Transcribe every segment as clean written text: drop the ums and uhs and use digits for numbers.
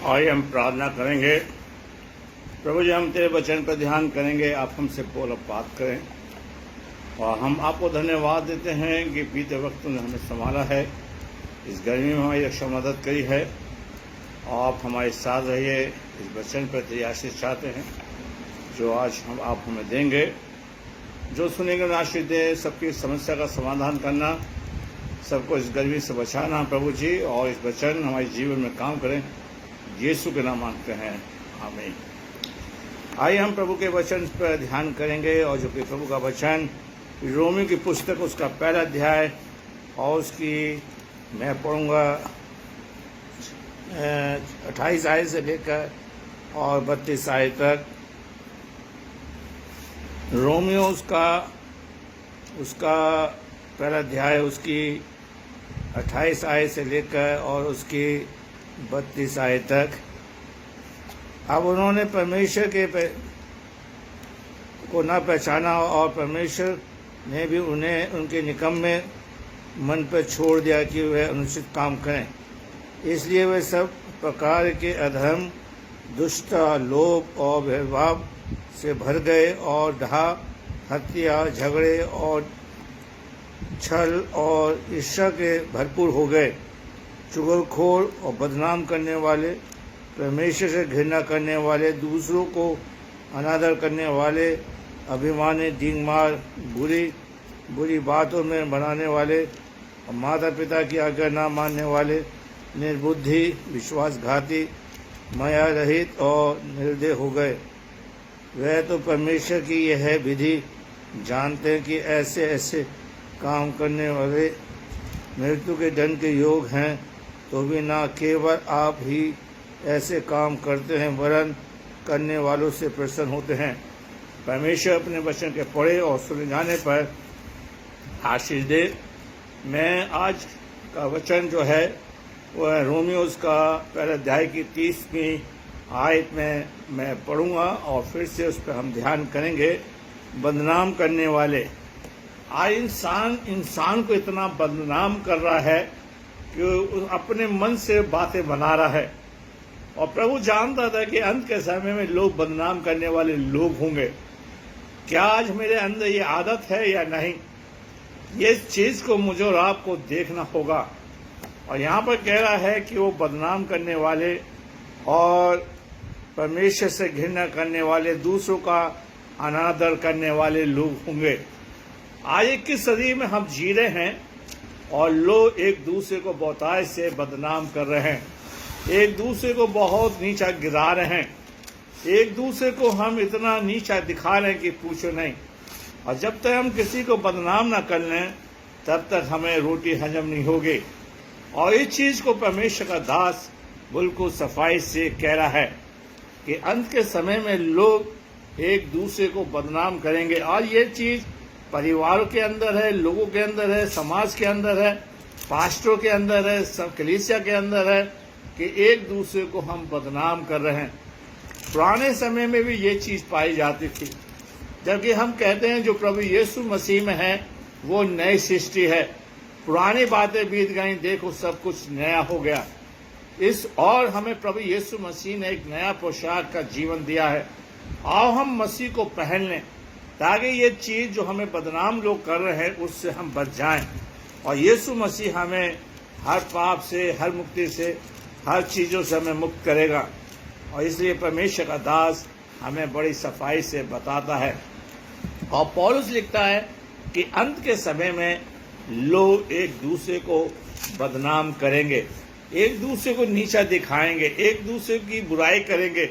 आइए हम प्रार्थना करेंगे। प्रभु जी, हम तेरे वचन पर ध्यान करेंगे। आप हमसे बोल बात करें और हम आपको धन्यवाद देते हैं कि बीते वक्त तूने हमें संभाला है, इस गर्मी में हमारी रक्षा मदद करी है और आप हमारे साथ रहिए। इस वचन पर तेरी आशीष चाहते हैं जो आज आप हमें देंगे। जो सुनेंगे उन्हें आशीष दे, सबकी समस्या का समाधान करना, सबको इस गर्मी से बचाना प्रभु जी, और इस वचन हमारे जीवन में काम करें। यीशु के नाम मांगते हैं, आमीन। आइए हम प्रभु के वचन पर ध्यान करेंगे और जो कि प्रभु का वचन रोमियो की पुस्तक उसका पहला अध्याय और उसकी मैं पढ़ूंगा 28 आयत से लेकर और 32 आयत तक। रोमियो उसका पहला अध्याय उसकी 28 आयत से लेकर और उसकी 32 आयत तक। अब उन्होंने परमेश्वर को न पहचाना और परमेश्वर ने भी उन्हें उनके निकम्मे मन पर छोड़ दिया कि वह अनुचित काम करें। इसलिए वे सब प्रकार के अधर्म, दुष्टता, लोभ और भेदभाव से भर गए और डहा, हत्या, झगड़े और छल और ईर्ष्या के भरपूर हो गए। चुगलखोर और बदनाम करने वाले, परमेश्वर से घृणा करने वाले, दूसरों को अनादर करने वाले, अभिमानी, डींगमार, बुरी बातों में बनाने वाले और माता पिता की आज्ञा न मानने वाले, निर्बुद्धि, विश्वासघाती, माया रहित और निर्दय हो गए। वह तो परमेश्वर की यह विधि जानते हैं कि ऐसे ऐसे काम करने वाले मृत्यु के दंड के योग हैं, तो भी ना केवल आप ही ऐसे काम करते हैं वरन करने वालों से प्रसन्न होते हैं। परमेश्वर अपने वचन के पढ़े और सुने जाने पर आशीष दे। मैं आज का वचन जो है वह रोमियो का पहले अध्याय की 30वीं आयत में मैं पढ़ूंगा और फिर से उस पर हम ध्यान करेंगे। बदनाम करने वाले, आज इंसान को इतना बदनाम कर रहा है कि अपने मन से बातें बना रहा है। और प्रभु जानता था कि अंत के समय में लोग बदनाम करने वाले लोग होंगे। क्या आज मेरे अंदर ये आदत है या नहीं, ये चीज को मुझे और आपको देखना होगा। और यहाँ पर कह रहा है कि वो बदनाम करने वाले और परमेश्वर से घृणा करने वाले, दूसरों का अनादर करने वाले लोग होंगे। आज 21 सदी में हम जी रहे हैं और लोग एक दूसरे को बहुतायत से बदनाम कर रहे हैं, एक दूसरे को बहुत नीचा गिरा रहे हैं, एक दूसरे को हम इतना नीचा दिखा रहे हैं कि पूछो नहीं। और जब तक हम किसी को बदनाम ना कर लें तब तक हमें रोटी हजम नहीं होगी। और इस चीज को परमेश्वर का दास बिल्कुल सफाई से कह रहा है कि अंत के समय में लोग एक दूसरे को बदनाम करेंगे। और ये चीज परिवारों के अंदर है, लोगों के अंदर है, समाज के अंदर है, पास्टरों के अंदर है, सब कलीसिया के अंदर है कि एक दूसरे को हम बदनाम कर रहे हैं। पुराने समय में भी ये चीज पाई जाती थी, जबकि हम कहते हैं जो प्रभु यीशु मसीह में है वो नई सृष्टि है। पुरानी बातें बीत गई, देखो सब कुछ नया हो गया। और हमें प्रभु यीशु मसीह ने एक नया पोशाक का जीवन दिया है। आओ हम मसीह को पहन लें ताकि ये चीज जो हमें बदनाम लोग कर रहे हैं उससे हम बच जाएं। और यीशु मसीह हमें हर पाप से, हर मुक्ति से, हर चीजों से हमें मुक्त करेगा। और इसलिए परमेश्वर का दास हमें बड़ी सफाई से बताता है। और पौलुस लिखता है कि अंत के समय में लोग एक दूसरे को बदनाम करेंगे, एक दूसरे को नीचा दिखाएंगे, एक दूसरे की बुराई करेंगे,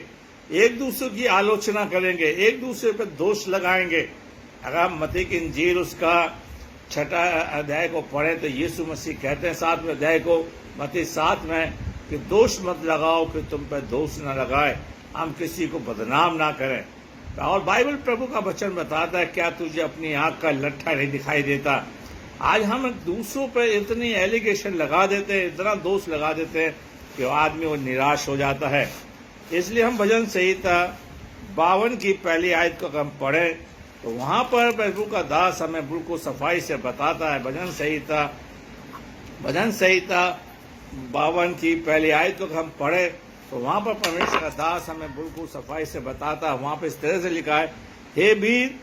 एक दूसरे की आलोचना करेंगे, एक दूसरे पर दोष लगाएंगे। अगर हम मत्ती की इंजील उसका 6 अध्याय को पढ़े तो यीशु मसीह कहते हैं 7वें अध्याय को मत्ती 7 में कि दोष मत लगाओ कि तुम पर दोष न लगाए, हम किसी को बदनाम ना करें। और बाइबल प्रभु का वचन बताता है, क्या तुझे अपनी आंख का लट्ठा नहीं दिखाई देता। आज हम दूसरों पर इतनी एलिगेशन लगा देते हैं, इतना दोष लगा देते हैं कि आदमी वो निराश हो जाता है। इसलिए हम भजन संहिता 52 की पहली आयत को हम पढ़ें तो वहां पर प्रभु का दास हमें बिल्कुल सफाई से बताता है। भजन संहिता 52 की पहली आयत को हम पढ़े तो वहां पर परमेश्वर का दास हमें बिल्कुल सफाई से बताता है। वहां पर इस तरह से लिखा है, हे वीर,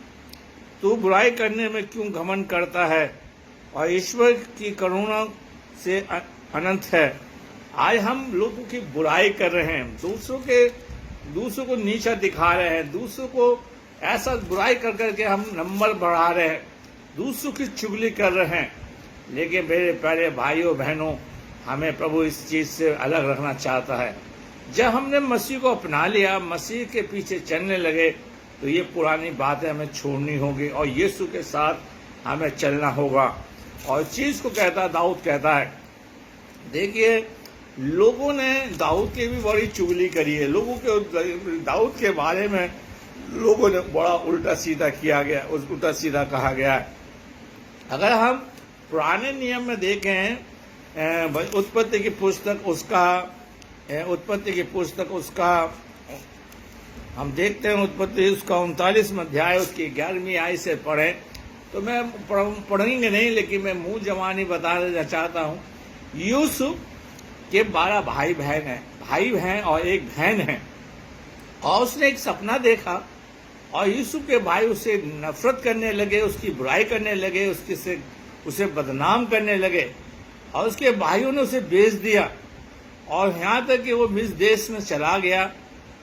तू बुराई करने में क्यों घमंड करता है, और ईश्वर की करुणा से अनंत है। आज हम लोगों की बुराई कर रहे हैं, दूसरों को नीचा दिखा रहे हैं, दूसरों को ऐसा बुराई कर करके हम नंबर बढ़ा रहे हैं, दूसरों की चुगली कर रहे हैं। लेकिन मेरे प्यारे भाइयों बहनों, हमें प्रभु इस चीज से अलग रखना चाहता है। जब हमने मसीह को अपना लिया, मसीह के पीछे चलने लगे, तो ये पुरानी बातें हमें छोड़नी होगी और यीशु के साथ हमें चलना होगा। और चीज को कहता दाऊद कहता है, देखिए लोगों ने दाऊद की भी बड़ी चुगली करी है, लोगों के दाऊद के बारे में लोगों ने बड़ा उल्टा सीधा किया गया, उल्टा सीधा कहा गया है। अगर हम पुराने नियम में देखें, उत्पत्ति की पुस्तक उसका हम देखते हैं, उत्पत्ति उसका 39वां अध्याय उसकी 11वीं आयत से पढ़ें, तो मैं पढ़ेंगे नहीं, लेकिन मैं मुंह जवानी बता देना चाहता हूँ। यूसुफ के 12 भाई बहन और एक बहन है, और उसने एक सपना देखा, और यूसुफ के भाई उसे नफरत करने लगे, उसकी बुराई करने लगे, उसे बदनाम करने लगे, और उसके भाइयों ने उसे बेच दिया, और यहाँ तक कि वो मिस्र देश में चला गया,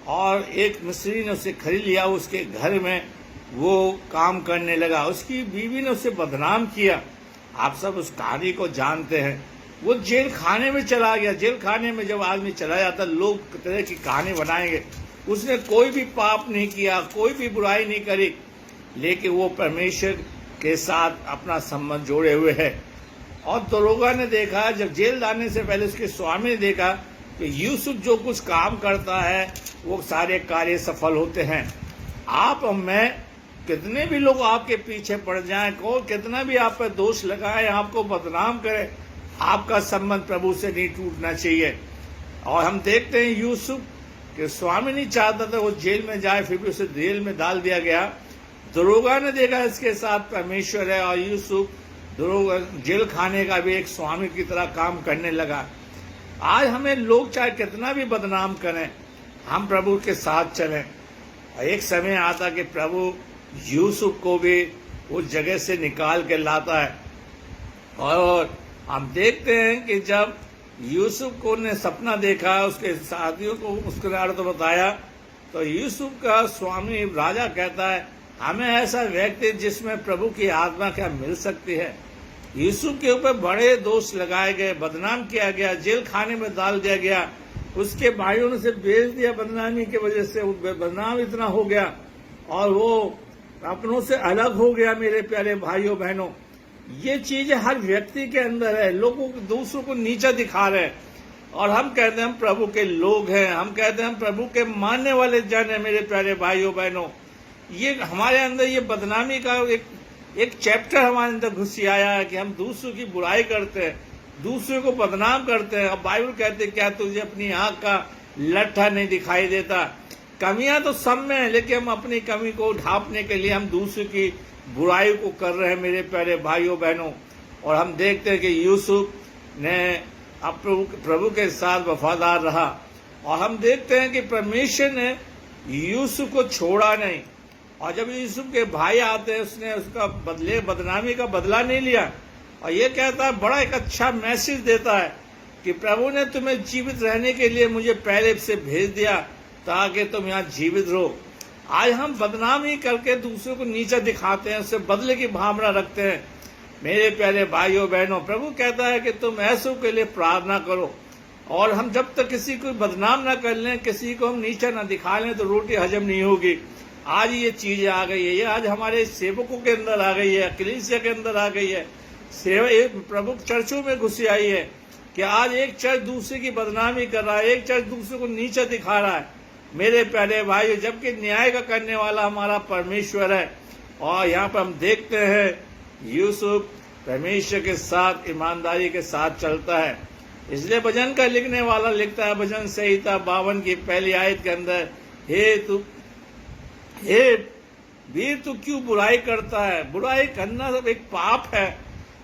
और एक मिस्री ने उसे खरीद लिया, उसके घर में वो काम करने लगा, उसकी बीवी ने उसे बदनाम किया। आप सब उस कहानी को जानते हैं। वो जेल खाने में चला गया। जेल खाने में जब आदमी चला जाता, लोग तरह की कहानी बनाएंगे। उसने कोई भी पाप नहीं किया, कोई भी बुराई नहीं करी, लेकिन वो परमेश्वर के साथ अपना संबंध जोड़े हुए है। और दरोगा ने देखा, जब जेल जाने से पहले उसके स्वामी ने देखा कि यूसुफ जो कुछ काम करता है वो सारे कार्य सफल होते हैं। आप और मैं, कितने भी लोग आपके पीछे पड़ जाएं, कितना भी आप पर दोष लगाए, आपको बदनाम करे, आपका संबंध प्रभु से नहीं टूटना चाहिए। और हम देखते हैं यूसुफ के स्वामी नहीं चाहता था वो जेल में जाए, फिर भी उसे जेल में डाल दिया गया। दरोगा ने देखा इसके साथ परमेश्वर है, और यूसुफ दरोगा जेल खाने का भी एक स्वामी की तरह काम करने लगा। आज हमें लोग चाहे कितना भी बदनाम करें, हम प्रभु के साथ चलें। एक समय आता कि प्रभु यूसुफ को भी उस जगह से निकाल के लाता है। और हम देखते हैं कि जब यूसुफ को ने सपना देखा, उसके साथियों को उसके अर्थ बताया, तो यूसुफ का स्वामी राजा कहता है, हमें ऐसा व्यक्ति जिसमें प्रभु की आत्मा क्या मिल सकती है। यूसुफ के ऊपर बड़े दोष लगाए गए, बदनाम किया गया, जेल खाने में डाल दिया गया, उसके भाइयों ने उसे बेच दिया बदनामी की वजह से। वो बदनाम इतना हो गया और वो अपनों से अलग हो गया। मेरे प्यारे भाइयों बहनों, ये चीज हर व्यक्ति के अंदर है। लोगों को, दूसरों को नीचा दिखा रहे हैं, और हम कहते हैं हम प्रभु के लोग हैं, हम कहते हैं हम प्रभु के मानने वाले जन हैं। मेरे प्यारे भाइयों बहनों, ये हमारे अंदर ये बदनामी का एक चैप्टर हमारे अंदर घुस आया है कि हम दूसरों की बुराई करते हैं, दूसरों को बदनाम करते हैं। अब बाइबल कहते क्या तुझे अपनी आंख का लट्ठा नहीं दिखाई देता। कमियां तो सब में है, लेकिन हम अपनी कमी को ढांपने के लिए हम दूसरों की बुराई को कर रहे हैं। मेरे प्यारे भाइयों बहनों, और हम देखते हैं कि यूसुफ ने अब प्रभु के साथ वफादार रहा, और हम देखते हैं कि परमेश्वर ने यूसुफ को छोड़ा नहीं। और जब यूसुफ के भाई आते हैं, उसने उसका बदनामी का बदला नहीं लिया, और ये कहता है, बड़ा एक अच्छा मैसेज देता है कि प्रभु ने तुम्हें जीवित रहने के लिए मुझे पहले से भेज दिया ताकि तुम यहाँ जीवित रहो। आज हम बदनामी करके दूसरों को नीचा दिखाते हैं, उससे बदले की भावना रखते हैं। मेरे प्यारे भाइयों बहनों, प्रभु कहता है कि तुम ऐसों के लिए प्रार्थना करो, और हम जब तक किसी को बदनाम ना कर लें, किसी को हम नीचा ना दिखा लें, तो रोटी हजम नहीं होगी। आज ये चीजें आ गई है, ये आज हमारे सेवकों के अंदर आ गई है, कलीसिया के अंदर आ गई है, प्रभु चर्चों में घुसी आई है कि आज एक चर्च दूसरे की बदनामी कर रहा है, एक चर्च दूसरे को नीचा दिखा रहा है। मेरे प्यारे भाइयों, जबकि न्याय का करने वाला हमारा परमेश्वर है। और यहाँ पर हम देखते हैं यूसुफ परमेश्वर के साथ ईमानदारी के साथ चलता है। इसलिए भजन का लिखने वाला लिखता है, भजन संहिता 52 की पहली आयत के अंदर, हे वीर तू क्यों बुराई करता है। बुराई करना सब एक पाप है,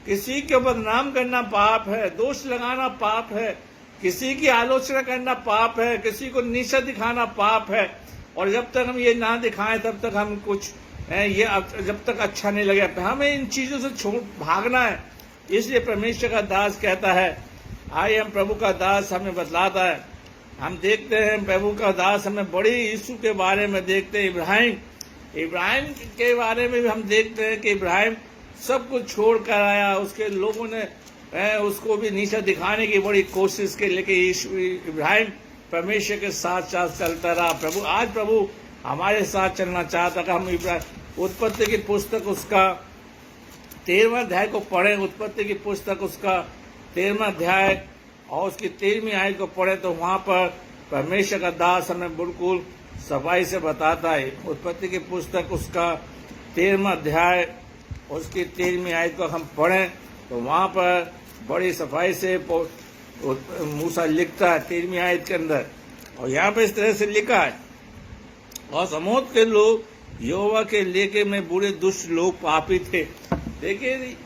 किसी को बदनाम करना पाप है, दोष लगाना पाप है। किसी की आलोचना करना पाप है, किसी को नीचा दिखाना पाप है। और जब तक हम ये ना दिखाएं तब तक हम कुछ ये जब तक अच्छा नहीं लगे, हमें इन चीजों से छोड़ भागना है। इसलिए परमेश्वर का दास कहता है, आइए हम प्रभु का दास हमें बतलाता है। हम देखते हैं प्रभु का दास हमें बड़ी यीशु के बारे में देखते हैं, इब्राहिम के बारे में भी हम देखते हैं कि इब्राहिम सब कुछ छोड़ कर आया। उसके लोगों ने उसको भी नीचा दिखाने की बड़ी कोशिश की, लेकिन इब्राहिम परमेश्वर के साथ साथ चलता रहा। आज प्रभु हमारे साथ चलना चाहता कि हम उत्पत्ति की पुस्तक उसका 13वां अध्याय को पढ़ें। उत्पत्ति की पुस्तक उसका 13वां अध्याय और उसकी 13वीं आयत को पढ़े तो वहां पर परमेश्वर का दास हमें बिल्कुल सफाई से बताता है। उत्पत्ति की पुस्तक उसका 13वां अध्याय उसकी 13वीं आयत को हम पढ़ें तो वहां पर बड़ी सफाई से मूसा लिखता है 13वीं आयत के अंदर। और यहाँ पे इस तरह से लिखा है, और समूह के लोग यहोवा के लेके में बुरे दुष्ट लोग पापी थे। देखिए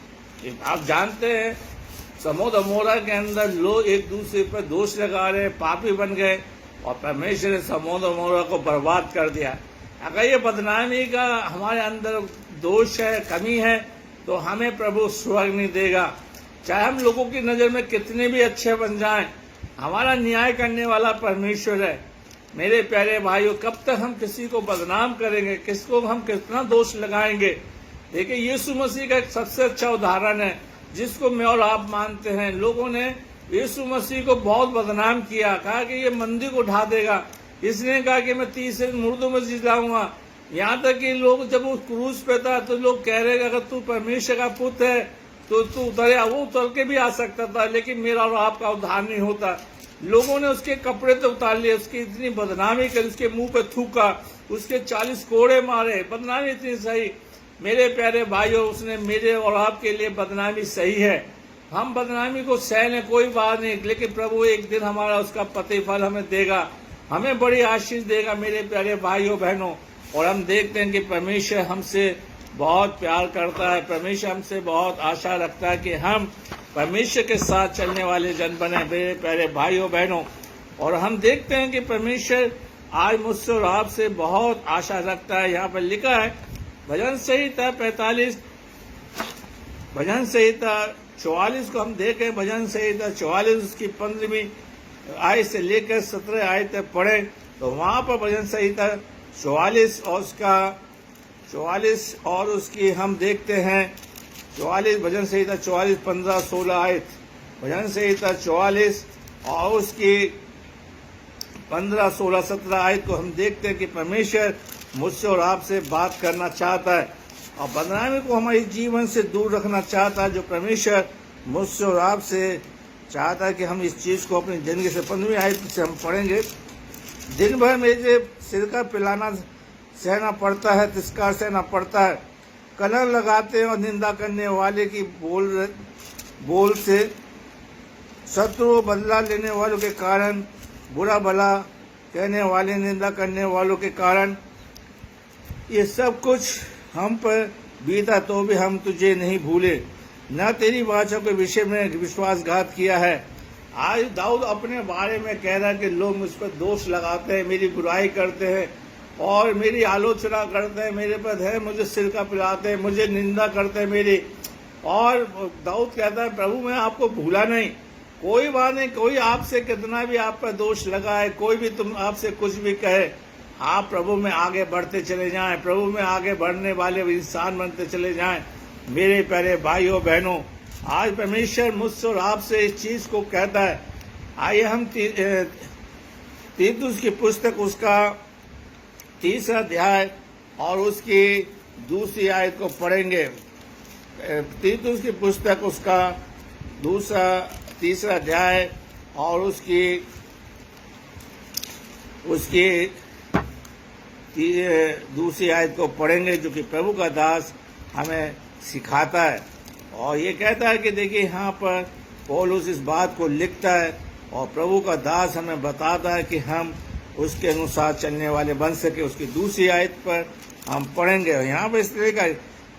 आप जानते हैं समूह अमोरा के अंदर लोग एक दूसरे पर दोष लगा रहे, पापी बन गए और परमेश्वर ने समूह अमोरा को बर्बाद कर दिया। अगर ये बदनामी का हमारे अंदर दोष है, कमी है, तो हमें प्रभु स्वर्ग नहीं देगा। चाहे हम लोगों की नजर में कितने भी अच्छे बन जाएं, हमारा न्याय करने वाला परमेश्वर है। मेरे प्यारे भाइयों, कब तक हम किसी को बदनाम करेंगे, किसको हम कितना दोष लगाएंगे। देखिए यीशु मसीह का एक सबसे अच्छा उदाहरण है जिसको मैं और आप मानते हैं। लोगों ने यीशु मसीह को बहुत बदनाम किया, कहा कि ये मंदिर को उठा देगा। इसने कहा कि मैं 30 दिन मुर्दों में जी जाऊंगा। यहाँ तक कि लोग जब वो क्रूस पे था तो लोग कह रहे अगर तू परमेश्वर का पुत्र है तो तू उतरे। वो उतर के भी आ सकता था, लेकिन मेरा और आपका उद्धार नहीं होता। लोगों ने उसके कपड़े तो उतार लिए, उसकी इतनी बदनामी कर, उसके मुंह पे थूका, उसके 40 कोड़े मारे, बदनामी इतनी सही। मेरे प्यारे भाइयों, उसने मेरे और आपके लिए बदनामी सही है। हम बदनामी को सह लें, कोई बात नहीं, लेकिन प्रभु एक दिन हमारा उसका प्रतिफल हमें देगा, हमें बड़ी आशीष देगा मेरे प्यारे भाइयों बहनों। और हम देखते हैं कि परमेश्वर हमसे बहुत प्यार करता है, परमेश्वर हमसे बहुत आशा रखता है कि हम परमेश्वर के साथ चलने वाले जन बने मेरे प्यारे भाइयों बहनों। और हम देखते हैं कि परमेश्वर आज मुझसे और आपसे बहुत आशा रखता है। यहाँ पर लिखा है भजन संहिता 45, भजन संहिता 44 को हम देखें। भजन संहिता 44 उसकी 15वीं आयत से लेकर 17 आयत तक पढ़े तो वहां पर भजन संहिता 44 और उसका 44 और उसकी हम देखते हैं 44 भजन संहिता 44, 15, 16 आयत। भजन संहिता 44 और उसकी 15, 16, 17 आयत को हम देखते हैं कि परमेश्वर मुझसे और आपसे बात करना चाहता है और बदनामी को हमारे जीवन से दूर रखना चाहता है। जो परमेश्वर मुझसे और आपसे चाहता है कि हम इस चीज को अपनी जिंदगी से 15वीं आयत से हम पढ़ेंगे। दिन भर मेरे सिर का पिलाना सहना पड़ता है, तिरस्कार सहना पड़ता है। कलंक लगाते हैं और निंदा करने वाले की बोल से, शत्रु बदला लेने वालों के कारण, बुरा भला कहने वाले, निंदा करने वालों के कारण, ये सब कुछ हम पर बीता तो भी हम तुझे नहीं भूले, न तेरी वाचा के विषय में विश्वासघात किया है। आज दाऊद अपने बारे में कह रहा है कि लोग मुझ पर दोष लगाते हैं, मेरी बुराई करते हैं और मेरी आलोचना करते हैं, मेरे पर है मुझे सिर का पिलाते हैं, मुझे निंदा करते हैं मेरी। और दाऊद कहता है प्रभु मैं आपको भूला नहीं। कोई बात नहीं, कोई आपसे कितना भी आप पर दोष लगाए, कोई भी तुम आपसे कुछ भी कहे, आप प्रभु में आगे बढ़ते चले जाएं, प्रभु में आगे बढ़ने वाले इंसान बनते चले जाएं। मेरे प्यारे भाइयों बहनों, आज परमेश्वर मुझसे और आपसे इस चीज को कहता है। आइए हम तीतुस की पुस्तक उसका 3रा अध्याय और उसकी 2री आयत को पढ़ेंगे। तीतुस की पुस्तक उसका 3रा अध्याय और उसकी 2री आयत को पढ़ेंगे, जो कि प्रभु का दास हमें सिखाता है। और ये कहता है कि देखिए यहाँ पर पौलुस इस बात को लिखता है और प्रभु का दास हमें बताता है कि हम उसके अनुसार चलने वाले बन सके। उसकी 2री आयत पर हम पढ़ेंगे। यहाँ पर इस तरह का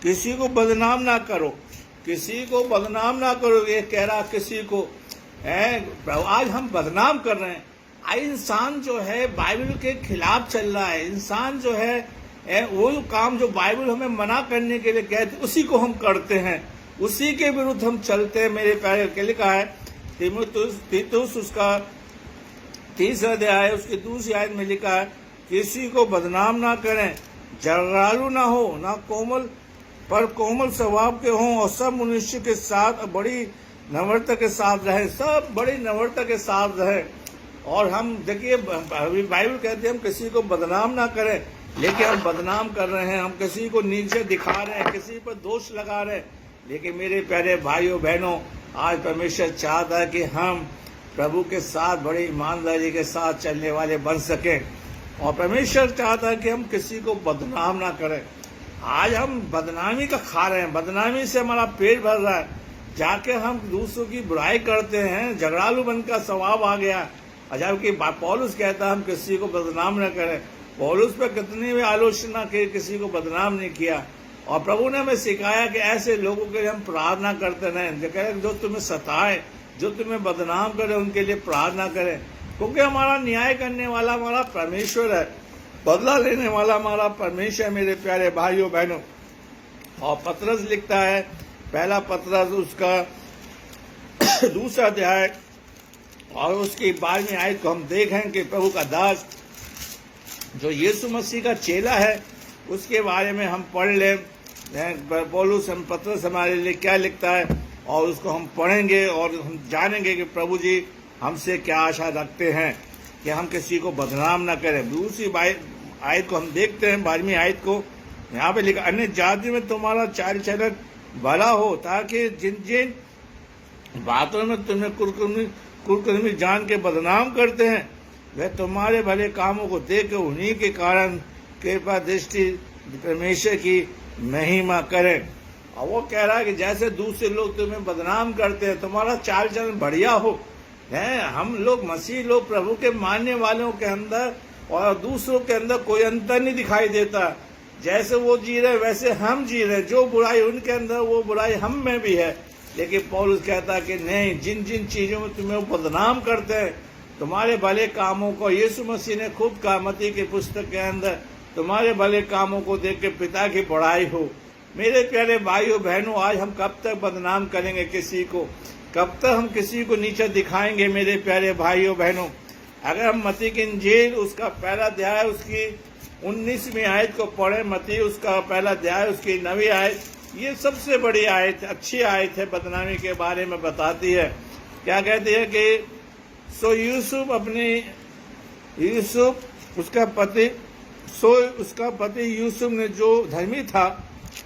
किसी को बदनाम ना करो, किसी को बदनाम ना करो। ये कह रहा किसी को आज हम बदनाम कर रहे हैं। आज इंसान जो है बाइबल के खिलाफ चल रहा है। इंसान जो है वो काम जो बाइबल हमें मना करने के लिए कहते उसी को हम करते हैं, उसी के विरुद्ध हम चलते हैं। मेरे प्यारे के लिखा है तीतुस उसका 3 अध्याय उसकी 2 आयत में लिखा है, किसी को बदनाम ना करें, झगड़ालू ना हो, ना कोमल पर कोमल स्वभाव के हों, और सब मनुष्य के साथ बड़ी नम्रता के साथ रहें। सब बड़ी नम्रता के साथ रहें। और हम देखिए बाइबल कहते हैं हम किसी को बदनाम ना करें, लेकिन हम बदनाम कर रहे हैं। हम किसी को नीचे दिखा रहे हैं, किसी पर दोष लगा रहे हैं। लेकिन मेरे प्यारे भाइयों बहनों, आज परमेश्वर चाहता है कि हम प्रभु के साथ बड़ी ईमानदारी के साथ चलने वाले बन सकें। और परमेश्वर चाहता है कि हम किसी को बदनाम ना करें। आज हम बदनामी का खा रहे हैं, बदनामी से हमारा पेट भर रहा है। जाके हम दूसरों की बुराई करते हैं, झगड़ालू बन का स्वभाव आ गया। जबकि पौलुस कहता है हम किसी को बदनाम न करें। पौलुस पे कितनी भी आलोचना की, किसी को बदनाम नहीं किया। और प्रभु ने हमें सिखाया कि ऐसे लोगों के लिए हम प्रार्थना करते रहें, जो तुम्हें सताए, जो तुम्हें बदनाम करे, उनके लिए प्रार्थना करें। क्योंकि हमारा न्याय करने वाला हमारा परमेश्वर है, बदला लेने वाला हमारा परमेश्वर है। मेरे प्यारे भाइयों बहनों, और पतरस लिखता है, पहला पतरस उसका 2 अध्याय और उसकी 12वीं आयत को हम देखें कि प्रभु का दास जो यीशु मसीह का चेला है उसके बारे में हम पढ़ लें। पौलुस पतरस हमारे लिए क्या लिखता है, और उसको हम पढ़ेंगे और हम जानेंगे कि प्रभु जी हमसे क्या आशा रखते हैं कि हम किसी को बदनाम ना करें। दूसरी आयत को हम देखते हैं, 12वीं आयत को। यहाँ पे लिखा, अन्य जाति में तुम्हारा चाल चलन भला हो, ताकि जिन जिन बातों में तुम्हें कुरकुरमी जान के बदनाम करते हैं, वह तुम्हारे भले कामों को देख उन्हीं के कारण कृपा दृष्टि परमेश्वर की महिमा करें। और वो कह रहा है कि जैसे दूसरे लोग तुम्हें बदनाम करते हैं, तुम्हारा चाल चलन बढ़िया हो। है हम लोग मसीह लोग प्रभु के मानने वालों के अंदर और दूसरों के अंदर कोई अंतर नहीं दिखाई देता। जैसे वो जी रहे वैसे हम जी रहे। जो बुराई उनके अंदर वो बुराई हम में भी है। लेकिन पौलुस कहता है कि नहीं, जिन जिन चीजों में तुम्हें वो बदनाम करते हैं, तुम्हारे भले कामों को यीशु मसीह ने खुद कहा मत्ती की पुस्तक के अंदर, तुम्हारे भले कामों को देख के पिता की बड़ाई हो। मेरे प्यारे भाइयों बहनों, आज हम कब तक बदनाम करेंगे किसी को? कब तक हम किसी को नीचे दिखाएंगे? मेरे प्यारे भाइयों बहनों, अगर हम मत्ती की इंजील उसका पहला अध्याय उसकी 19वीं आयत को पढ़े, मत्ती उसका पहला अध्याय उसकी 9वीं आयत, ये सबसे बड़ी आयत, अच्छी आयत है, बदनामी के बारे में बताती है। क्या कहती है कि सो यूसुफ उसका पति यूसुफ ने जो धर्मी था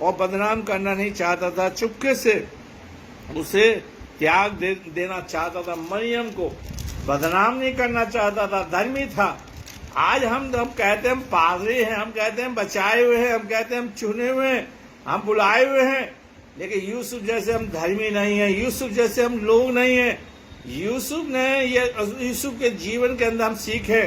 और बदनाम करना नहीं चाहता था, चुपके से उसे त्याग देना चाहता था। मरियम को बदनाम नहीं करना चाहता था, धर्मी था। आज हम कहते हैं हम पादरी हैं, हम कहते हैं बचाए हुए हैं, हम कहते हैं हम चुने हुए हैं, हम बुलाए हुए हैं। लेकिन यूसुफ जैसे हम धर्मी नहीं है, यूसुफ जैसे हम लोग नहीं है। यूसुफ के जीवन के अंदर हम सीखे,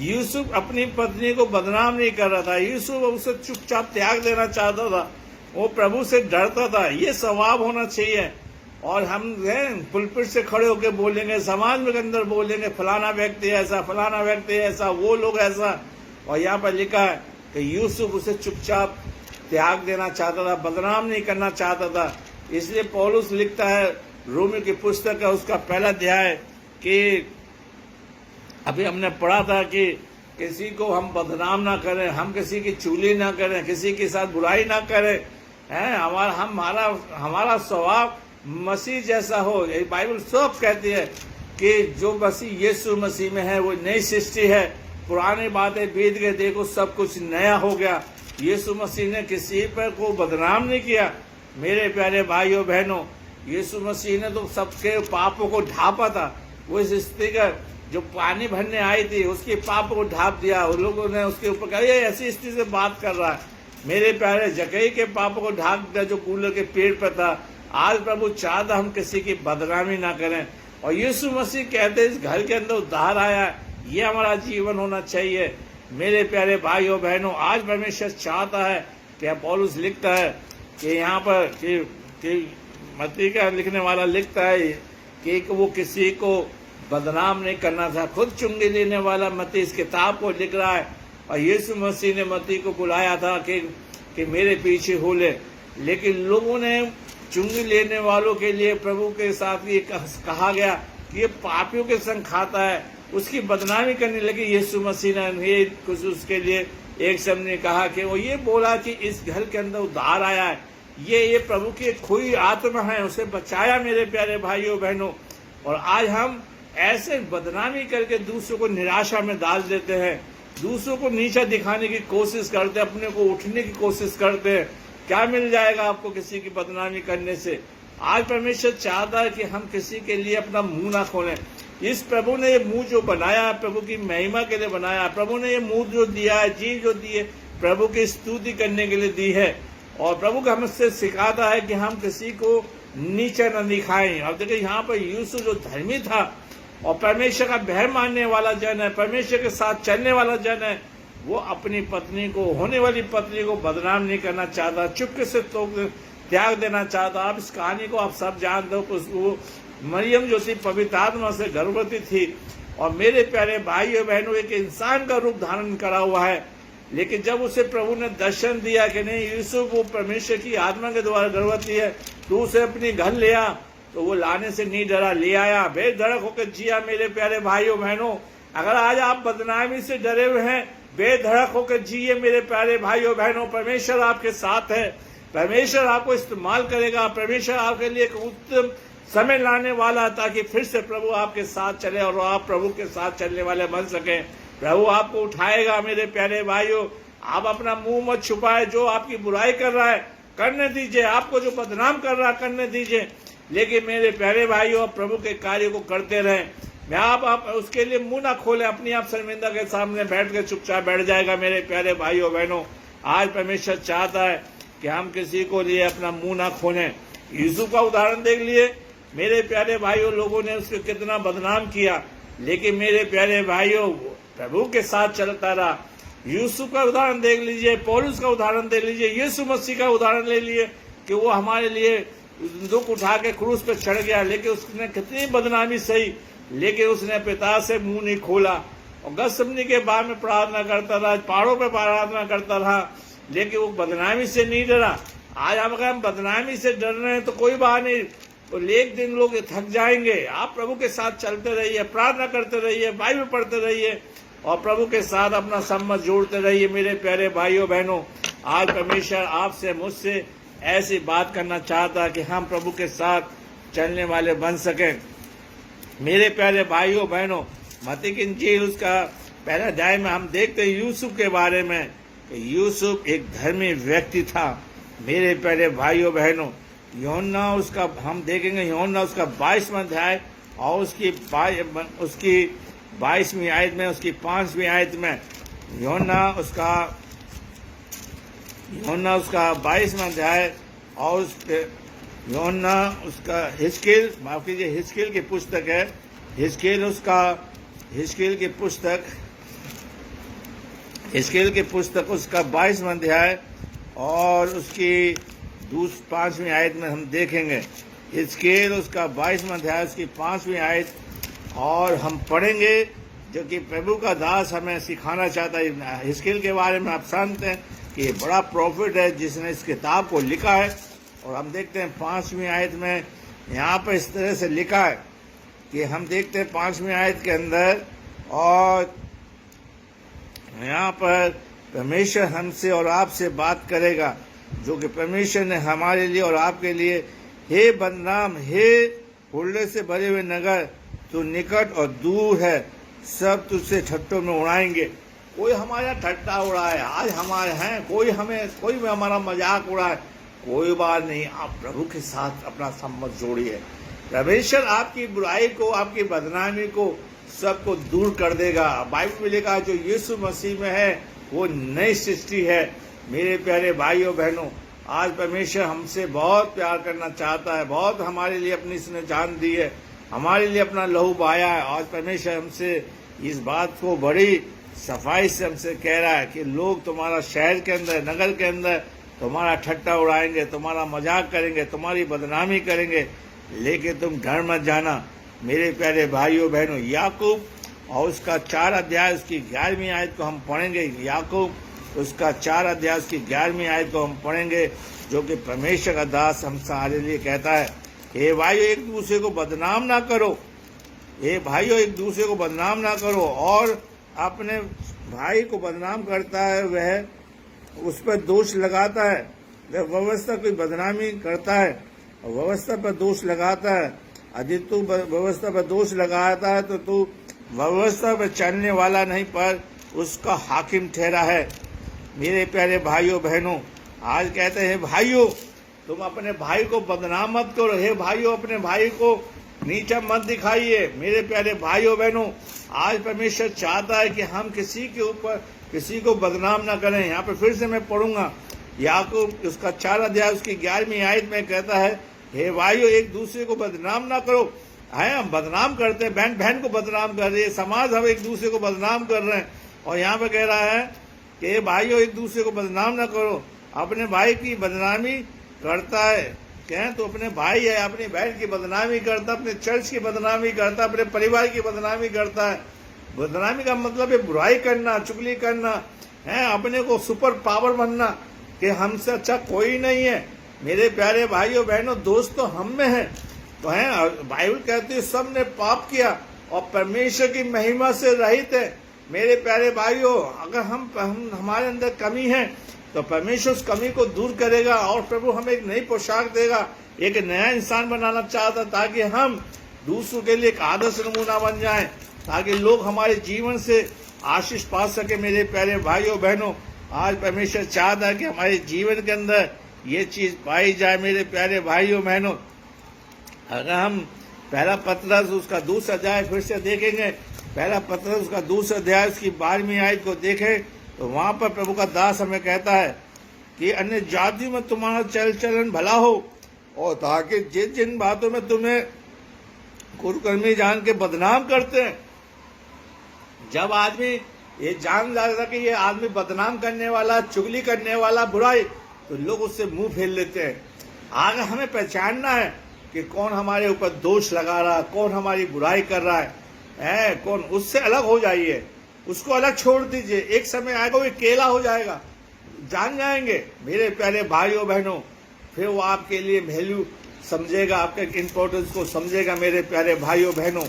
यूसुफ अपनी पत्नी को बदनाम नहीं कर रहा था। यूसुफ उसे चुपचाप त्याग देना चाहता था, वो प्रभु से डरता था। ये स्वभाव होना चाहिए। और हम पुलपिट से खड़े होकर बोलेंगे, समाज में अंदर बोलेंगे फलाना व्यक्ति ऐसा, फलाना व्यक्ति ऐसा, वो लोग ऐसा। और यहाँ पर लिखा है कि यूसुफ उसे चुपचाप त्याग देना चाहता था, बदनाम नहीं करना चाहता था। इसलिए पौलुस लिखता है, रोमी की पुस्तक है उसका पहला अध्याय, कि अभी हमने पढ़ा था कि किसी को हम बदनाम ना करें, हम किसी की चुगली ना करें, किसी के साथ बुराई ना करें। हमारा स्वभाव मसीह जैसा हो। ये बाइबल सब कहती है कि जो मसीह यीशु मसीह में है वो नई सृष्टि है, पुरानी बातें बीत गए, देखो सब कुछ नया हो गया। यीशु मसीह ने किसी पर को बदनाम नहीं किया। मेरे प्यारे भाइयों बहनों, यीशु मसीह ने तो सबके पापों को ढांपा था। वो इस स्त्री का जो पानी भरने आई थी उसके पापों को ढांप दिया। उन लोगों ने उसके ऊपर कहा ये ऐसी स्त्री से बात कर रहा है। मेरे प्यारे, जकई के पापों को ढांप दिया जो कूलर के पेड़ पर था। आज प्रभु चाहता हम किसी की बदनामी ना करें। और यीशु मसीह कहते इस घर के अंदर उद्धार आया, ये हमारा जीवन होना चाहिए। मेरे प्यारे भाइयों बहनों, आज परमेश्वर चाहता है कि पौलुस लिखता है कि यहाँ पर कि मत्ती का लिखने वाला लिखता है कि वो किसी को बदनाम नहीं करना था। खुद चुंगी लेने वाला मत्ती इस किताब को लिख रहा है, और यीशु मसीह ने मत्ती को बुलाया था कि मेरे पीछे हो ले। लेकिन लोगों ने चुंगी लेने वालों के लिए प्रभु के साथ ये कहा गया कि ये पापियों के संग खाता है, उसकी बदनामी करने लगी। यीशु मसीह ने ये कुछ उसके लिए एक शब्द ने कहा कि वो ये बोला कि इस घर के अंदर उद्धार आया है, ये प्रभु की खोई आत्मा है, उसे बचाया मेरे प्यारे भाइयों बहनों। और आज हम ऐसे बदनामी करके दूसरों को निराशा में डाल देते हैं, दूसरों को नीचा दिखाने की कोशिश करते हैं, अपने को उठने की कोशिश करते हैं। क्या मिल जाएगा आपको किसी की बदनामी करने से? आज परमेश्वर चाहता है कि हम किसी के लिए अपना मुंह ना खोलें। इस प्रभु ने ये मुंह जो बनाया, प्रभु की महिमा के लिए बनाया, प्रभु ने ये मुंह जो दिया है, जी जो दी है, प्रभु की स्तुति करने के लिए दी है। और प्रभु का हमसे सिखाता है कि हम किसी को नीचा न दिखाएं। अब देखिए यहाँ पर यूसुफ जो धर्मी था और परमेश्वर का भय मानने वाला जन है, परमेश्वर के साथ चलने वाला जन है, वो अपनी पत्नी को, होने वाली पत्नी को बदनाम नहीं करना चाहता, चुपके से तो त्याग देना चाहता। आप इस कहानी को आप सब जानते हो। वो मरियम जो थी पवित्र आत्मा से गर्भवती थी, और मेरे प्यारे भाइयों बहनों एक इंसान का रूप धारण करा हुआ है। लेकिन जब उसे प्रभु ने दर्शन दिया कि नहीं यूसुफ वो परमेश्वर की आत्मा के द्वारा गर्भवती है, तू उसे अपने घर ले आ, तो वो लाने से नहीं डरा, ले आया, बेधड़क होकर जिया। मेरे प्यारे भाइयों बहनों, अगर आज आप बदनामी से डरे हुए हैं, बेधड़क होकर जिए मेरे प्यारे भाइयों बहनों। परमेश्वर आपके साथ है, परमेश्वर आपको इस्तेमाल करेगा, परमेश्वर आपके लिए एक उत्तम समय लाने वाला, ताकि फिर से प्रभु आपके साथ चले और आप प्रभु के साथ चलने वाले बन सके। प्रभु आपको उठाएगा मेरे प्यारे भाइयों। आप अपना मुंह मत छुपाए, जो आपकी बुराई कर रहा है करने दीजिए, आपको जो बदनाम कर रहा है करने दीजिए, लेकिन मेरे प्यारे भाइयों प्रभु के कार्य को करते रहें। मैं आप उसके लिए मुंह ना खोले, अपनी आप शर्मिंदा के सामने बैठ के चुपचाप बैठ जाएगा मेरे प्यारे भाइयों बहनों। आज परमेश्वर चाहता है कि हम किसी को लिए अपना मुंह ना खोलें। यूसुफ का उदाहरण देख लिए मेरे प्यारे भाइयों, लोगों ने उसको कितना बदनाम किया, लेकिन मेरे प्यारे भाइयों प्रभु के साथ चलता रहा। यूसुफ का उदाहरण देख लीजिए, पौलुस का उदाहरण देख लीजिए, यीशु मसीह का उदाहरण ले लिए कि वो हमारे लिए दुख उठा के क्रूस पे चढ़ गया, लेकिन उसने कितनी बदनामी सही, लेकिन उसने पिता से मुंह नहीं खोला और गतसमनी के बाग में प्रार्थना करता रहा, पहाड़ों पे प्रार्थना करता रहा, लेकिन वो बदनामी से नहीं डरा। आज हम अगर हम बदनामी से डर रहे हैं तो कोई बात नहीं, तो एक दिन लोग थक जाएंगे। आप प्रभु के साथ चलते रहिए, प्रार्थना करते रहिए, बाइबल पढ़ते रहिए और प्रभु के साथ अपना संबंध जोड़ते रहिए मेरे प्यारे भाइयों बहनों। आज परमेश्वर आपसे मुझसे ऐसी बात करना चाहता कि हम प्रभु के साथ चलने वाले बन सकें। मेरे प्यारे भाइयों बहनों, मत्ती की इंजील उसका पहला अध्याय में हम देखते हैं यूसुफ के बारे में कि यूसुफ एक धर्मी व्यक्ति था। मेरे प्यारे भाइयों बहनों, यूहन्ना उसका हम देखेंगे, यूहन्ना उसका 22वां अध्याय और उसकी 22वीं आयत में, उसकी 5वीं आयत में, यूहन्ना उसका 22वां अध्याय और यूहन्ना उसका हिजकील, माफ कीजिए, हिजकील की पुस्तक है, हिजकील की पुस्तक उसका 22वां अध्याय और उसकी 5वीं आयत में हम देखेंगे। हिजकील उसका 22वां अध्याय उसकी 5वीं आयत और हम पढ़ेंगे, जो कि प्रभु का दास हमें सिखाना चाहता है। हिजकील के बारे में आप जानते हैं कि ये बड़ा प्रॉफिट है जिसने इस किताब को लिखा है। और हम देखते हैं 5वीं आयत में यहाँ पर इस तरह से लिखा है कि हम देखते हैं 5वीं आयत के अंदर, और यहाँ पर परमेश्वर हमसे और आपसे बात करेगा, जो कि परमेश्वर ने हमारे लिए और आपके लिए, हे बदनाम, हे हुल्ले से भरे हुए नगर, तू निकट और दूर है, सब तुझसे ठट्टों में उड़ाएंगे। कोई हमारा ठट्टा उड़ाए, आज हमारे हैं, कोई हमारा मजाक उड़ाए, कोई बात नहीं, आप प्रभु के साथ अपना संबंध जोड़िए। परमेश्वर आपकी बुराई को, आपकी बदनामी को सबको दूर कर देगा। बाइबल में लिखा जो यीशु मसीह में है वो नई सृष्टि है। मेरे प्यारे भाइयों बहनों, आज परमेश्वर हमसे बहुत प्यार करना चाहता है, बहुत हमारे लिए अपनी इसने जान दी है, हमारे लिए अपना लहू बहाया है। आज परमेश्वर हमसे इस बात को बड़ी सफाई से हमसे कह रहा है कि लोग तुम्हारा शहर के अंदर, नगर के अंदर तुम्हारा ठट्टा उड़ाएंगे, तुम्हारा मजाक करेंगे, तुम्हारी बदनामी करेंगे, लेकिन तुम डर मत जाना मेरे प्यारे भाइयों बहनों। याकूब और उसका 4 अध्याय उसकी 11वीं आयत को हम पढ़ेंगे। याकूब उसका 4 अध्याय उसकी 11वीं आयत को हम पढ़ेंगे, जो कि परमेश्वर का दास हम हमारे लिए कहता है, हे भाइयों एक दूसरे को बदनाम ना करो, हे भाइयों एक दूसरे को बदनाम ना करो। और अपने भाई को बदनाम करता है, वह उस पर दोष लगाता है, वह व्यवस्था की बदनामी करता है और व्यवस्था पर दोष लगाता है। यदि तू व्यवस्था पर दोष लगाता है तो तू व्यवस्था पर चलने वाला नहीं पर उसका हाकिम ठहरा है। मेरे प्यारे भाइयों बहनों, आज कहते हैं भाइयों तुम अपने भाई को बदनाम मत करो, हे भाइयों अपने भाई को नीचा मत दिखाइए। मेरे प्यारे भाइयों बहनों, आज परमेश्वर चाहता है कि हम किसी के ऊपर किसी को बदनाम ना करें। यहाँ पे फिर से मैं पढ़ूंगा, याकूब उसका 4 अध्याय उसकी 11वीं आयत में कहता है, हे भाइयों एक दूसरे को बदनाम ना करो। है हम बदनाम करते हैं, बहन बहन को बदनाम कर रही है, समाज हम एक दूसरे को बदनाम कर रहे हैं। और यहाँ पे कह रहा है कि हे भाइयों एक दूसरे को बदनाम ना करो। अपने भाई की बदनामी करता है, कहें तो अपने भाई है, अपनी बहन की बदनामी करता, अपने चर्च की बदनामी करता, अपने परिवार की बदनामी करता है। बदनामी का मतलब है बुराई करना, चुगली करना, है अपने को सुपर पावर बनना कि हमसे अच्छा कोई नहीं है। मेरे प्यारे भाइयों बहनों, दोस्त तो हम में है। तो है बाइबल कहती है सब ने पाप किया और परमेश्वर की महिमा से रहित है। मेरे प्यारे भाइयों, अगर हम हमारे अंदर कमी है तो परमेश्वर उस कमी को दूर करेगा और प्रभु हमें एक नई पोशाक देगा, एक नया इंसान बनाना चाहता, ताकि हम दूसरों के लिए एक आदर्श नमूना बन जाएं, ताकि लोग हमारे जीवन से आशीष पा सके। मेरे प्यारे भाइयों बहनों, आज परमेश्वर चाहता है कि हमारे जीवन के अंदर ये चीज पाई जाए। मेरे प्यारे भाइयों बहनों, अगर हम पहला पत्रस उसका 2 अध्याय फिर से देखेंगे, पहला पत्रस उसका 2 अध्याय उसकी 12वीं आयत को देखें तो वहां पर प्रभु का दास हमें कहता है कि अन्य जाति में तुम्हारा चल चलन भला हो, और ताकि जिन जिन बातों में तुम्हें कुकर्मी जान के बदनाम करते हैं। जब आदमी ये जान जाता कि ये आदमी बदनाम करने वाला, चुगली करने वाला, बुराई, तो लोग उससे मुंह फेर लेते हैं। आगे हमें पहचानना है कि कौन हमारे ऊपर दोष लगा रहा है, कौन हमारी बुराई कर रहा है कौन। उससे अलग हो जाइए, उसको अलग छोड़ दीजिए। एक समय आएगा वो अकेला हो जाएगा, जान जाएंगे मेरे प्यारे भाइयों बहनों, फिर वो आपके लिए वैल्यू समझेगा, आपके इम्पोर्टेंस को समझेगा। मेरे प्यारे भाइयों बहनों,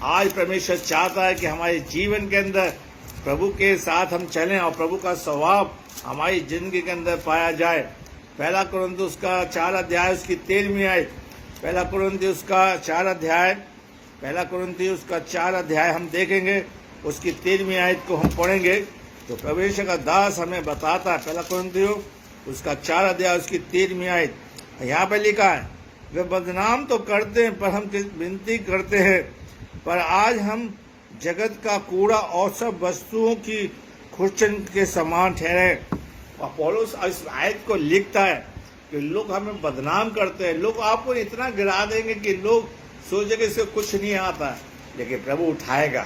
आज परमेश्वर चाहता है कि हमारे जीवन के अंदर प्रभु के साथ हम चलें और प्रभु का स्वभाव हमारी जिंदगी के अंदर पाया जाए। पहला कुरिन्थियों का 4 अध्याय उसकी 13वीं आयत, पहला कुरिन्थियों का 4 अध्याय हम देखेंगे, उसकी 13वीं आयत को हम पढ़ेंगे तो परमेश्वर का दास हमें बताता है। पहला कुरिन्थियों उसका 4 अध्याय उसकी 13वीं आयत, यहाँ पे लिखा है, वे बदनाम तो करते हैं पर हम विनती करते हैं, पर आज हम जगत का कूड़ा और सब वस्तुओं की खुरचन के समान ठहरे। और पौलुस इस आयत को लिखता है कि लोग हमें बदनाम करते हैं, लोग आपको इतना गिरा देंगे कि लोग सोचेंगे इससे कुछ नहीं आता, लेकिन प्रभु उठाएगा।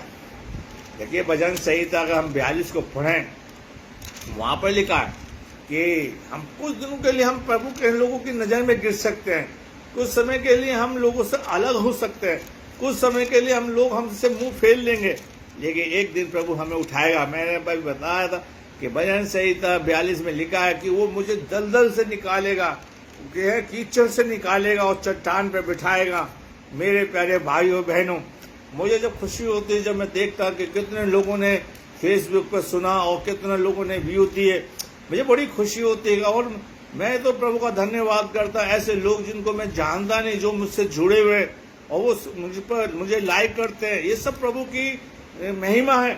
देखिए भजन संहिता अगर हम 42 को पढ़ें, वहां पर लिखा है कि हम कुछ दिनों के लिए हम प्रभु के लोगों की नजर में गिर सकते हैं, कुछ समय के लिए हम लोगों से अलग हो सकते हैं, कुछ समय के लिए हम लोग हमसे मुंह फेर लेंगे, लेकिन एक दिन प्रभु हमें उठाएगा। मैंने भाई बताया था कि भजन संहिता 42 में लिखा है कि वो मुझे दलदल से निकालेगा, कीचड़ से निकालेगा और चट्टान पे बिठाएगा। मेरे प्यारे भाइयों बहनों, मुझे जब खुशी होती है जब मैं देखता कि कितने लोगों ने फेसबुक पर सुना और कितने लोगों ने व्यू दिए, मुझे बड़ी खुशी होती है। और मैं तो प्रभु का धन्यवाद करता, ऐसे लोग जिनको मैं जानता नहीं, जो मुझसे जुड़े हुए और वो मुझे लाइक करते हैं। ये सब प्रभु की महिमा है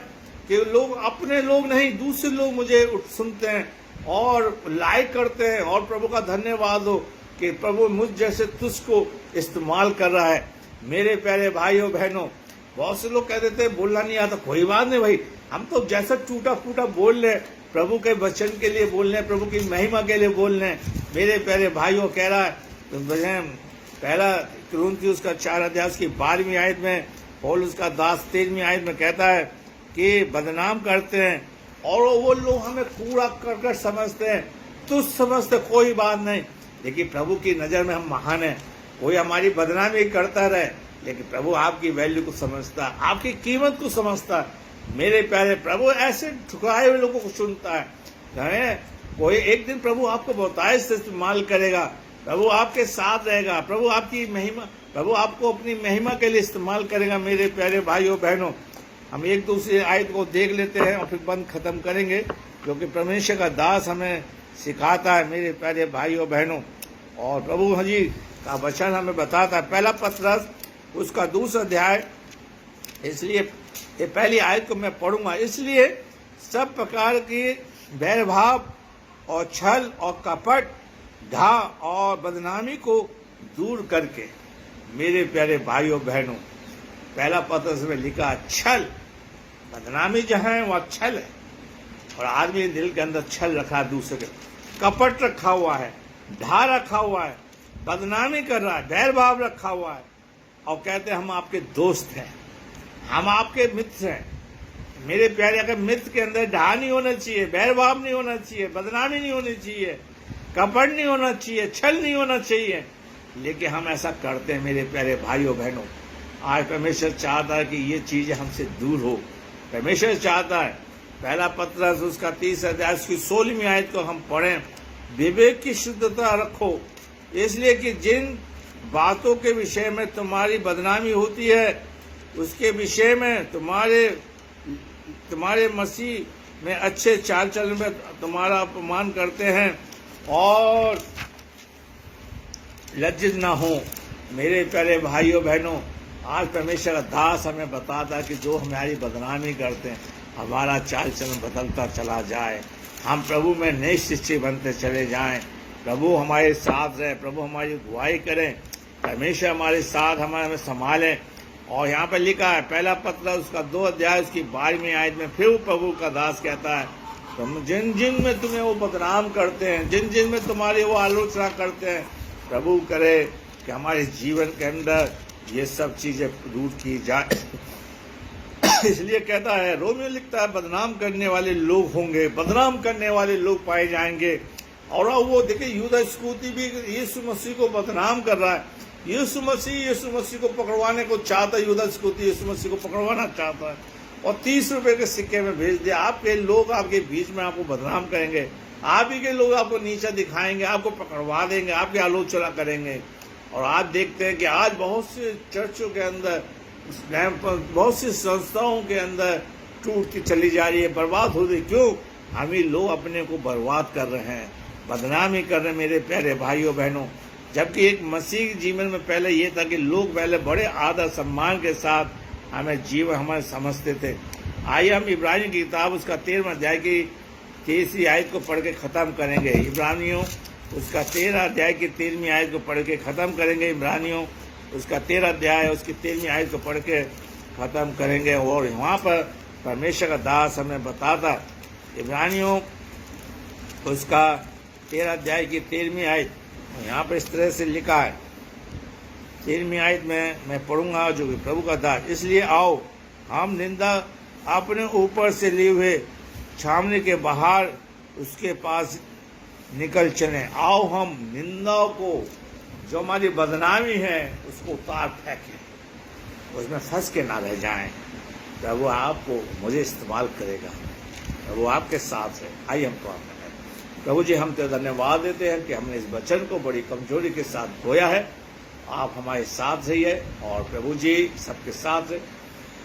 कि लोग, अपने लोग नहीं, दूसरे लोग मुझे सुनते हैं और लाइक करते हैं। और प्रभु का धन्यवाद हो कि प्रभु मुझ जैसे तुझको इस्तेमाल कर रहा है। मेरे प्यारे भाइयों बहनों, बहुत से लोग कह देते हैं बोलना नहीं आता, कोई बात नहीं भाई, हम तो जैसा टूटा फूटा बोल ले, प्रभु के वचन के लिए बोल रहे, प्रभु की महिमा के लिए बोल रहे। मेरे प्यारे भाइयों, कह रहा है तो पहला कुरिन्थियों उसका 4 अध्याय की 12वीं आयत में, पौलुस का दास 13वीं आयत में कहता है कि बदनाम करते हैं और वो लोग हमें कूड़ा कर समझते हैं, तुझ समझते, कोई बात नहीं, लेकिन प्रभु की नजर में हम महान हैं। कोई हमारी बदनामी करता रहे, लेकिन प्रभु आपकी वैल्यू को समझता है, आपकी कीमत को समझता है। मेरे प्यारे प्रभु ऐसे ठुकराए हुए लोगों को सुनता है। कोई एक दिन प्रभु आपको बहुतायत से इस्तेमाल करेगा, प्रभु आपके साथ रहेगा, प्रभु आपकी महिमा, प्रभु आपको अपनी महिमा के लिए इस्तेमाल करेगा। मेरे प्यारे भाइयों बहनों, हम एक दूसरे आयत को देख लेते हैं और फिर बंद खत्म करेंगे, क्योंकि परमेश्वर का दास हमें सिखाता है मेरे प्यारे भाइयों बहनों। और प्रभु जी का वचन हमें बताता है, पहला पत्रस उसका 2 अध्याय, इसलिए ये पहली आयत को मैं पढ़ूंगा। इसलिए सब प्रकार की बैरभाव और छल और कपट, ढा और बदनामी को दूर करके, मेरे प्यारे भाइयों बहनों, पहला पत्रस में लिखा छल, बदनामी जहाँ है वहाँ छल है, और आदमी के दिल के अंदर छल रखा है, दूसरे के कपट रखा हुआ है, ढा रखा हुआ है, बदनामी कर रहा है, बैरभाव रखा हुआ है, और कहते हैं हम आपके दोस्त हैं, हम आपके मित्र हैं। मेरे प्यारे, अगर मित्र के अंदर ढा नहीं होना चाहिए, बैरभाव नहीं होना चाहिए, बदनामी नहीं होनी चाहिए, कपट नहीं होना चाहिए, छल नहीं होना चाहिए, लेकिन हम ऐसा करते हैं। मेरे प्यारे भाइयों बहनों, आज परमेश्वर चाहता है कि ये चीजें हमसे दूर हो। परमेश्वर चाहता है, पहला पत्रस उसका 30 अध्याय उसकी 16वीं आयत को हम पढ़ें, विवेक की शुद्धता रखो, इसलिए कि जिन बातों के विषय में तुम्हारी बदनामी होती है, उसके विषय में तुम्हारे मसीह में अच्छे चाल चलन में तुम्हारा अपमान करते हैं, और लज्जित ना हो। मेरे प्यारे भाइयों बहनों, आज परमेश्वर का दास हमें बताता है कि जो हमारी बदनामी करते हैं, हमारा चाल चलन बदलता चला जाए, हम प्रभु में नई सृष्टि बनते चले जाएं, प्रभु हमारे साथ रहे, प्रभु हमारी अगुवाई करें, परमेश्वर हमारे साथ हमें संभालें। और यहाँ पर लिखा है, पहला पत्र उसका 2 अध्याय उसकी 12वीं आयत में फिर प्रभु का दास कहता है, तुम जिन जिन में तुम्हें वो बदनाम करते हैं, जिन जिन में तुम्हारी वो आलोचना करते हैं, प्रभु करे कि हमारे जीवन के अंदर ये सब चीजें दूर की जाए। इसलिए कहता है, रोमियो लिखता है, बदनाम करने वाले लोग होंगे, बदनाम करने वाले लोग पाए जाएंगे। और वो देखिए, यूदा इस्करियोती भी यीशु मसीह को बदनाम कर रहा है। यीशु मसीह को पकड़वाने को चाहता है, यूदा इस्करियोती यीशु मसीह को पकड़वाना चाहता है, और 30 रुपए के सिक्के में भेज दिया। आपके लोग आपके बीच में आपको बदनाम करेंगे, आप ही के लोग आपको नीचा दिखाएंगे, आपको पकड़वा देंगे, आपकी आलोचना करेंगे। और आज देखते हैं कि आज बहुत से चर्चों के अंदर, बहुत सी संस्थाओं के अंदर टूटती चली जा रही है, बर्बाद हो रही। क्यों? हम ही लोग अपने को बर्बाद कर रहे हैं, बदनामी कर रहे हैं मेरे प्यारे भाइयों बहनों। जबकि एक मसीह जीवन में पहले ये था कि लोग पहले बड़े आदर सम्मान के साथ हमें जीवन हमें समझते थे। आइए हम इब्रानियों की किताब उसका 13वां अध्याय की 23वीं आयत को पढ़ के ख़त्म करेंगे। इब्रानियों उसका 13 अध्याय की 13वीं आयत को पढ़ के ख़त्म करेंगे। इब्रानियों उसका 13 अध्याय उसकी 13वीं आयत को पढ़ के ख़त्म करेंगे। और वहाँ पर परमेश्वर का दास हमें बताता, इब्रानियों उसका 13 अध्याय की 13वीं आयत, यहाँ पर इस तरह से लिखा है। 13वीं आयत में मैं पढ़ूंगा, जो कि प्रभु का दास, इसलिए आओ हम निंदा अपने ऊपर से लिए हुए छावनी के बाहर उसके पास निकल चले। आओ हम निंदा को, जो हमारी बदनामी है, उसको उतार फेंकें, उसमें फंस के ना रह जाएं। प्रभु आपको मुझे इस्तेमाल करेगा, प्रभु आपके साथ है। आइए हम प्रार्थना करें। प्रभु जी, हम तो धन्यवाद देते हैं कि हमने इस वचन को बड़ी कमजोरी के साथ बोया है। आप हमारे साथ रहिए और प्रभु जी सबके साथ रहे।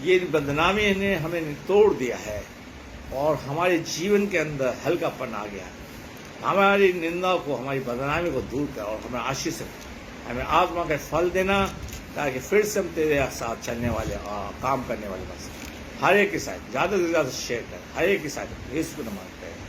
ये बदनामी ने हमें तोड़ दिया है और हमारे जीवन के अंदर हल्कापन आ गया है। हमारी निंदा को, हमारी बदनामी को दूर कर और हमें आशीष, हमें आत्मा के फल देना, ताकि फिर से हम तेरे साथ चलने वाले काम करने वाले बस। हर एक के साथ ज़्यादा से ज़्यादा शेयर करें, हर एक के साथ इसको न मानते हैं।